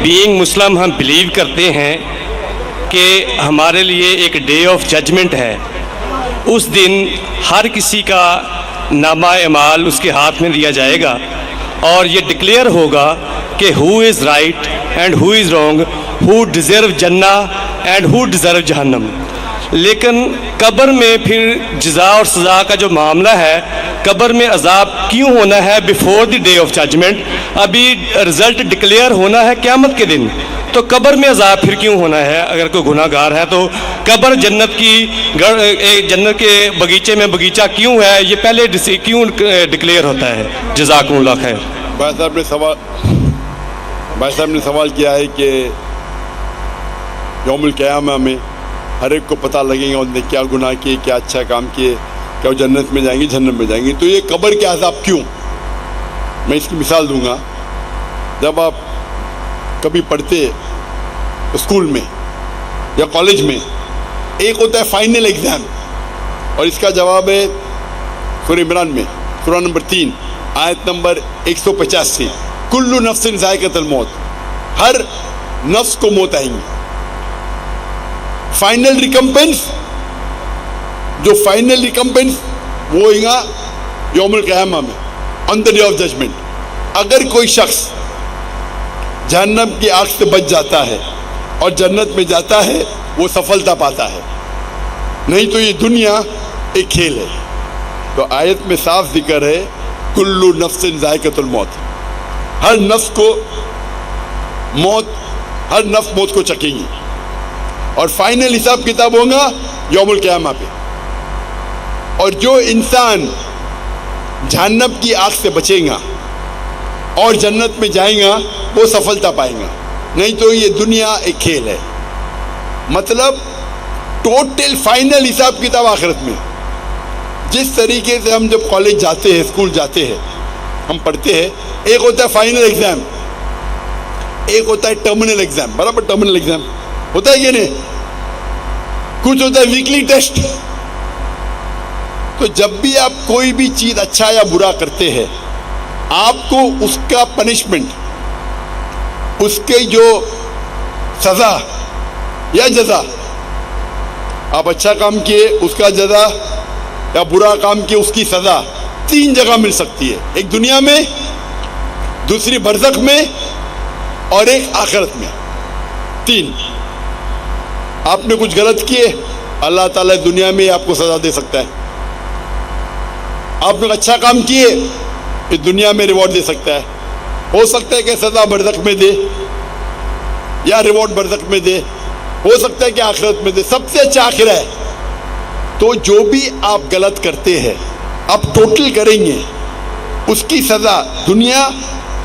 Being مسلم ہم blue کرتے ہیں کہ ہمارے لیے ایک ڈے آف ججمنٹ ہے. اس دن ہر کسی کا نامہ اعمال اس کے ہاتھ میں دیا جائے گا اور یہ ڈکلیئر ہوگا کہ who is right and who is wrong, who deserve جنہ اینڈ ہو ڈیزرو جہنم. لیکن قبر میں پھر جزا اور سزا کا جو معاملہ ہے، قبر میں عذاب کیوں ہونا ہے before the day of judgement? ابھی رزلٹ ڈکلیئر ہونا ہے قیامت کے دن، تو قبر میں عذاب پھر کیوں ہونا ہے؟ اگر کوئی گناہ گار ہے تو قبر جنت کے باغیچے میں باغیچہ کیوں ہے؟ یہ پہلے کیوں ڈکلیئر ہوتا ہے؟ جزاکم اللہ خیر. بھائی صاحب نے سوال کیا ہے کہ یوم القیامہ میں ہر ایک کو پتہ لگے گا انہوں نے کیا گناہ کیے، کیا اچھا کام کیے، کیا وہ جنت میں جائیں گے جہنم میں جائیں گے. تو یہ قبر کے عذاب کیوں؟ میں اس کی مثال دوں گا. جب آپ کبھی پڑھتے اسکول میں یا کالج میں، ایک ہوتا ہے فائنل ایگزام، اور اس کا جواب ہے سورہ عمران میں سورہ نمبر 3 آیت نمبر 185، کل نفس ذائقۃ الموت، ہر نفس کو موت آئیں گی. فائنل ریکمپنس، جو فائنل ریکمپنس وہ ہوئے گا یوم القیامہ میں، آن دا ڈے آف ججمنٹ. اگر کوئی شخص جہنم کی آگ سے بچ جاتا ہے اور جنت میں جاتا ہے، وہ سفلتا پاتا ہے، نہیں تو یہ دنیا ایک کھیل ہے. تو آیت میں صاف ذکر ہے کل نفس ذائقۃ الموت، ہر نفس کو موت، ہر نفس موت کو چکیں گی، اور فائنل حساب کتاب ہوگا یوم القیامہ پہ. اور جو انسان جہنم کی آگ سے بچے گا اور جنت میں جائیں گا وہ سفلتا پائیں گا، نہیں تو یہ دنیا ایک کھیل ہے. مطلب ٹوٹل فائنل حساب کتاب آخرت میں. جس طریقے سے ہم جب کالج جاتے ہیں، اسکول جاتے ہیں، ہم پڑھتے ہیں، ایک ہوتا ہے فائنل ایگزام، ایک ہوتا ہے ٹرمینل ایگزام. برابر ٹرمینل ایگزام ہوتا ہے کہ نہیں؟ کچھ ہوتا ہے ویکلی ٹیسٹ. تو جب بھی آپ کوئی بھی چیز اچھا یا برا کرتے ہیں، آپ کو اس کا پنشمنٹ، اس کے جو سزا یا جزا، آپ اچھا کام کیے اس کا جزا یا برا کام کیے اس کی سزا 3 جگہ مل سکتی ہے. ایک دنیا میں، دوسری برزخ میں، اور ایک آخرت میں. 3. آپ نے کچھ غلط کیے، اللہ تعالیٰ دنیا میں آپ کو سزا دے سکتا ہے. آپ نے اچھا کام کیے، پھر دنیا میں ریوارڈ دے سکتا ہے. ہو سکتا ہے کہ سزا برزخ میں دے یا ریوارڈ برزخ میں دے، ہو سکتا ہے کہ آخرت میں دے. سب سے اچھا آخرت ہے. تو جو بھی آپ غلط کرتے ہیں، آپ ٹوٹل کریں گے، اس کی سزا دنیا،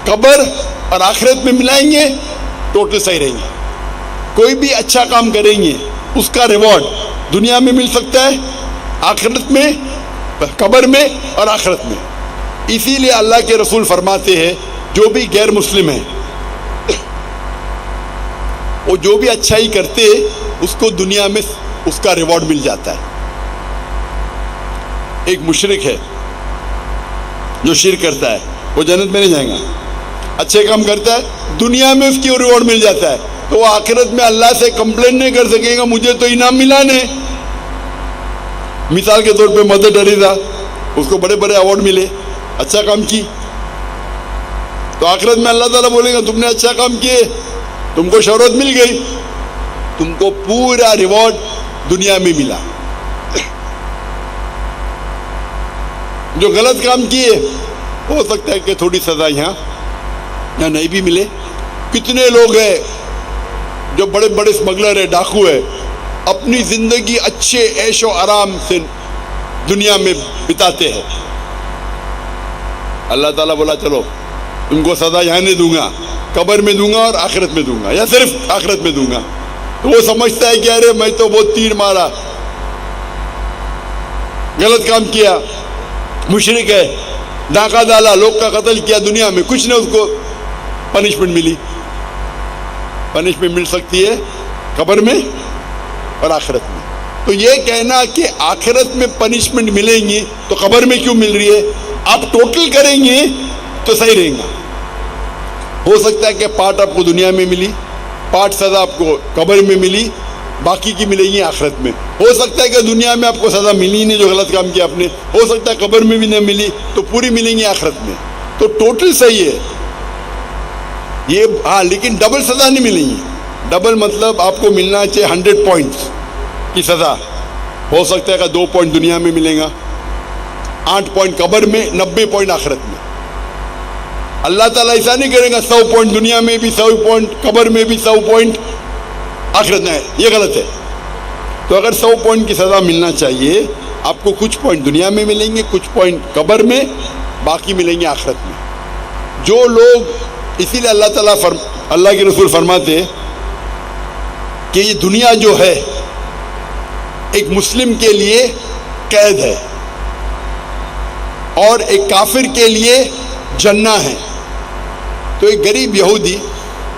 قبر اور آخرت میں ملائیں گے، ٹوٹل صحیح رہیں گے. کوئی بھی اچھا کام کریں گے، اس کا ریوارڈ دنیا میں مل سکتا ہے، آخرت میں، قبر میں اور آخرت میں. اسی لیے اللہ کے رسول فرماتے ہیں جو بھی غیر مسلم ہیں، وہ جو بھی اچھائی کرتے اس کو دنیا میں اس کا ریوارڈ مل جاتا ہے. ایک مشرک ہے جو شرک کرتا ہے، وہ جنت میں نہیں جائے گا. اچھے کام کرتا ہے، دنیا میں اس کی ریوارڈ مل جاتا ہے، تو وہ آخرت میں اللہ سے کمپلین نہیں کر سکے گا مجھے تو انعام ملا نہیں. مثال کے طور پہ مدر ٹریسا، اس کو بڑے بڑے ایوارڈ ملے، اچھا کام کی. تو آخرت میں اللہ تعالیٰ بولے گا تم نے اچھا کام کیے، تم کو شہرت مل گئی، تم کو پورا ریوارڈ دنیا میں ملا. جو غلط کام کیے ہو سکتا ہے کہ تھوڑی سزا یہاں نہیں بھی ملے. کتنے لوگ ہیں جو بڑے بڑے اسمگلر ہیں، ڈاکو ہے، اپنی زندگی اچھے عیش و آرام سے دنیا میں بتاتے ہیں. اللہ تعالیٰ بولا چلو تم کو سزا یہاں نہیں دوں گا، قبر میں دوں گا اور آخرت میں دوں گا، یا صرف آخرت میں دوں گا. تو وہ سمجھتا ہے کہ ارے میں تو بہت تیر مارا، غلط کام کیا، مشرک ہے، ڈاکہ ڈالا، لوگ کا قتل کیا، دنیا میں کچھ نہیں اس کو پنشمنٹ ملی. پنشمنٹ مل سکتی ہے قبر میں اور آخرت میں. تو یہ کہنا کہ آخرت میں پنشمنٹ ملیں گی تو قبر میں کیوں مل رہی ہے، آپ ٹوٹل کریں گے تو صحیح رہیں گا. ہو سکتا ہے کہ پارٹ آپ کو دنیا میں ملی, پارٹ سزا آپ کو قبر میں ملی, باقی کی ملے گی آخرت میں. ہو سکتا ہے کہ دنیا میں آپ کو سزا ملی نہیں جو غلط کام کیا آپ نے, ہو سکتا ہے قبر میں بھی نہ ملی تو پوری ملیں گی آخرت میں. تو ٹوٹل صحیح ہے یہ, ہاں لیکن ڈبل سزا نہیں ملیں گی. ڈبل مطلب آپ کو ملنا چاہیے 100 پوائنٹس کی سزا, ہو سکتا ہے کہ 2 پوائنٹ دنیا میں ملے گا, 8 پوائنٹ قبر میں, 90 پوائنٹ آخرت میں. اللہ تعالیٰ ایسا نہیں کرے گا 100 پوائنٹ دنیا میں بھی, 100 پوائنٹ قبر میں بھی, 100 پوائنٹ آخرت میں. یہ غلط ہے. تو اگر 100 پوائنٹ کی سزا ملنا چاہیے آپ کو, کچھ پوائنٹ دنیا میں ملیں گے, کچھ پوائنٹ قبر میں, باقی ملیں گے آخرت میں. جو لوگ, اسی لیے اللہ کے رسول فرماتے کہ یہ دنیا جو ہے ایک مسلم کے لیے قید ہے اور ایک کافر کے لیے جنہ ہے. تو ایک غریب یہودی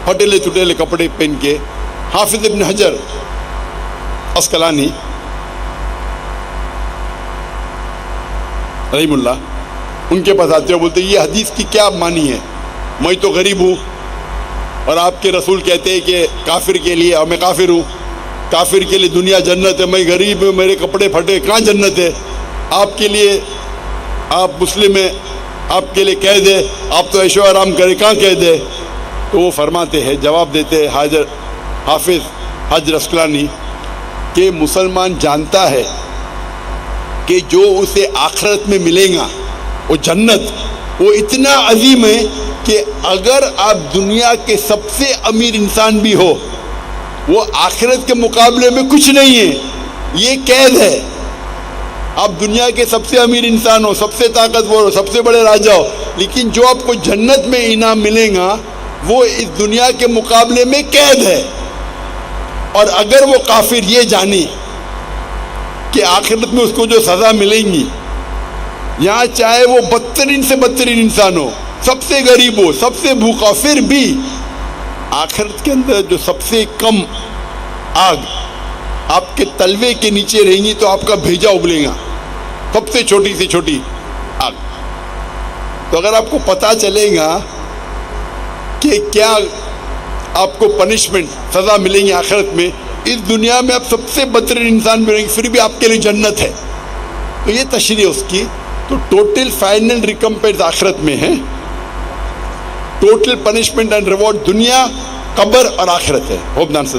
پھٹیلے چٹیلے کپڑے پہن کے, حافظ ابن حجر عسقلانی رحم اللہ ان کے پاس آتے ہیں, بولتے یہ حدیث کی کیا معنی ہے, میں تو غریب ہوں اور آپ کے رسول کہتے ہیں کہ کافر کے لیے, اور میں کافر ہوں, کافر کے لیے دنیا جنت ہے, میں غریب ہوں, میرے کپڑے پھٹے, کہاں جنت ہے؟ آپ کے لیے, آپ مسلم ہیں, آپ کے لیے قید ہے, آپ تو عیش و آرام کریں, کہاں قید ہے؟ تو وہ فرماتے ہیں, جواب دیتے ہیں حافظ حجر عسقلانی کہ مسلمان جانتا ہے کہ جو اسے آخرت میں ملے گا وہ جنت, وہ اتنا عظیم ہے کہ اگر آپ دنیا کے سب سے امیر انسان بھی ہو, وہ آخرت کے مقابلے میں کچھ نہیں ہے, یہ قید ہے. آپ دنیا کے سب سے امیر انسان ہو, سب سے طاقتور ہو, سب سے بڑے راجا ہو, لیکن جو آپ کو جنت میں انعام ملے گا وہ اس دنیا کے مقابلے میں قید ہے. اور اگر وہ کافر یہ جانے کہ آخرت میں اس کو جو سزا ملیں گی, یہاں چاہے وہ بدترین سے بدترین انسان ہو, سب سے غریب ہو, سب سے بھوکا, پھر بھی آخرت کے اندر جو سب سے کم آگ آپ کے تلوے کے نیچے رہیں گی تو آپ کا بھیجا ابلے گا, سب سے چھوٹی سے چھوٹی آگ. تو اگر آپ کو پتہ چلے گا کہ کیا آپ کو پنشمنٹ, سزا ملیں گی آخرت میں, اس دنیا میں آپ سب سے بدترین انسان بھی رہیں گے, پھر بھی آپ کے لیے جنت ہے, تو یہ تشریح اس کی. تو ٹوٹل فائنل ریکمپنس آخرت میں ہے, ٹوٹل پنشمنٹ اینڈ ریوارڈ دنیا, قبر اور آخرت ہے. ہوپ نان سے